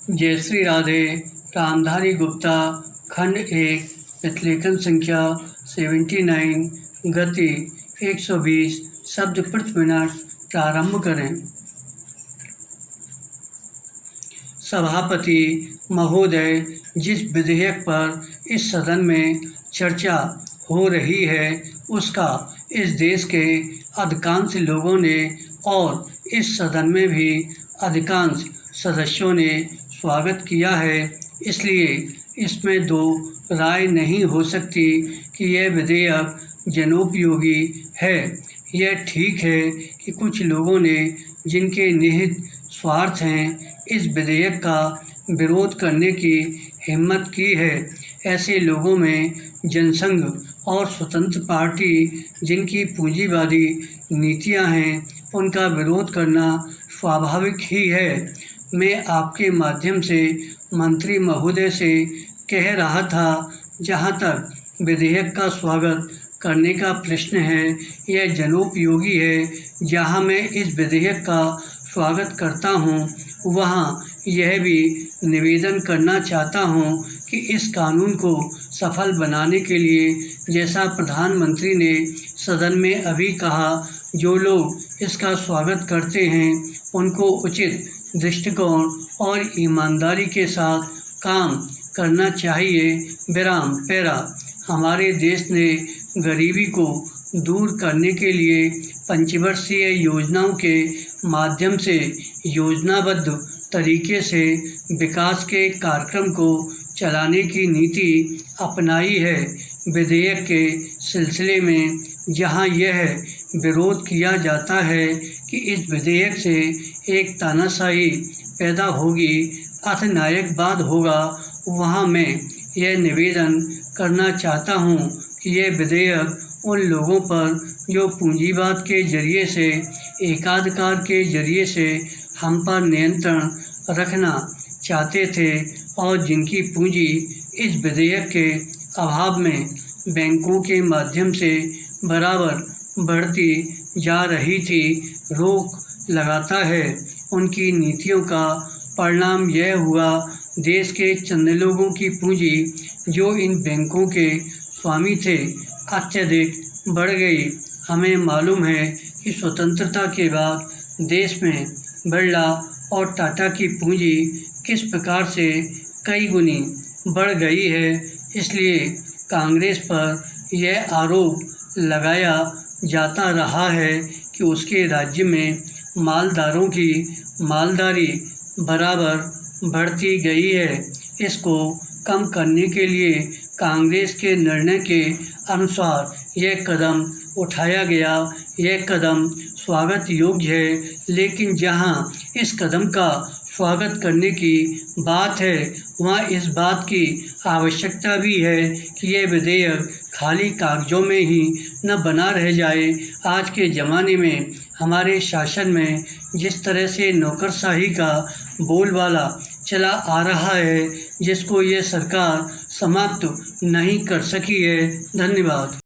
जय श्री राधे। रामधारी गुप्ता खंड 1 प्रतिलेखन संख्या 79 गति 120 शब्द प्रति मिनट प्रारंभ करें। सभापति महोदय, जिस विधेयक पर इस सदन में चर्चा हो रही है उसका इस देश के अधिकांश लोगों ने और इस सदन में भी अधिकांश सदस्यों ने स्वागत किया है, इसलिए इसमें दो राय नहीं हो सकती कि यह विधेयक जनोपयोगी है। यह ठीक है कि कुछ लोगों ने, जिनके निहित स्वार्थ हैं, इस विधेयक का विरोध करने की हिम्मत की है। ऐसे लोगों में जनसंघ और स्वतंत्र पार्टी, जिनकी पूंजीवादी नीतियां हैं, उनका विरोध करना स्वाभाविक ही है। मैं आपके माध्यम से मंत्री महोदय से कह रहा था, जहां तक विधेयक का स्वागत करने का प्रश्न है, यह जनोपयोगी है। जहां मैं इस विधेयक का स्वागत करता हूं, वहां यह भी निवेदन करना चाहता हूं कि इस कानून को सफल बनाने के लिए, जैसा प्रधानमंत्री ने सदन में अभी कहा, जो लोग इसका स्वागत करते हैं उनको उचित दृष्टिकोण और ईमानदारी के साथ काम करना चाहिए। विराम पैरा। हमारे देश ने गरीबी को दूर करने के लिए पंचवर्षीय योजनाओं के माध्यम से योजनाबद्ध तरीके से विकास के कार्यक्रम को चलाने की नीति अपनाई है। विधेयक के सिलसिले में जहां यह विरोध किया जाता है कि इस विधेयक से एक तानाशाही पैदा होगी, अर्थनायकवाद होगा, वहां मैं यह निवेदन करना चाहता हूं कि यह विधेयक उन लोगों पर जो पूंजीवाद के जरिए से, एकाधिकार के जरिए से हम पर नियंत्रण रखना चाहते थे और जिनकी पूंजी इस विधेयक के अभाव में बैंकों के माध्यम से बराबर बढ़ती जा रही थी, रोक लगाता है। उनकी नीतियों का परिणाम यह हुआ, देश के चंद लोगों की पूंजी जो इन बैंकों के स्वामी थे अत्यधिक बढ़ गई। हमें मालूम है कि स्वतंत्रता के बाद देश में बिरला और टाटा की पूंजी किस प्रकार से कई गुनी बढ़ गई है। इसलिए कांग्रेस पर यह आरोप लगाया जाता रहा है कि उसके राज्य में मालदारों की मालदारी बराबर बढ़ती गई है। इसको कम करने के लिए कांग्रेस के निर्णय के अनुसार यह कदम उठाया गया। यह कदम स्वागत योग्य है, लेकिन जहां इस कदम का स्वागत करने की बात है, वहां इस बात की आवश्यकता भी है कि यह विधेयक खाली कागजों में ही न बना रह जाए। आज के ज़माने में हमारे शासन में जिस तरह से नौकरशाही का बोलबाला चला आ रहा है, जिसको ये सरकार समाप्त नहीं कर सकी है। धन्यवाद।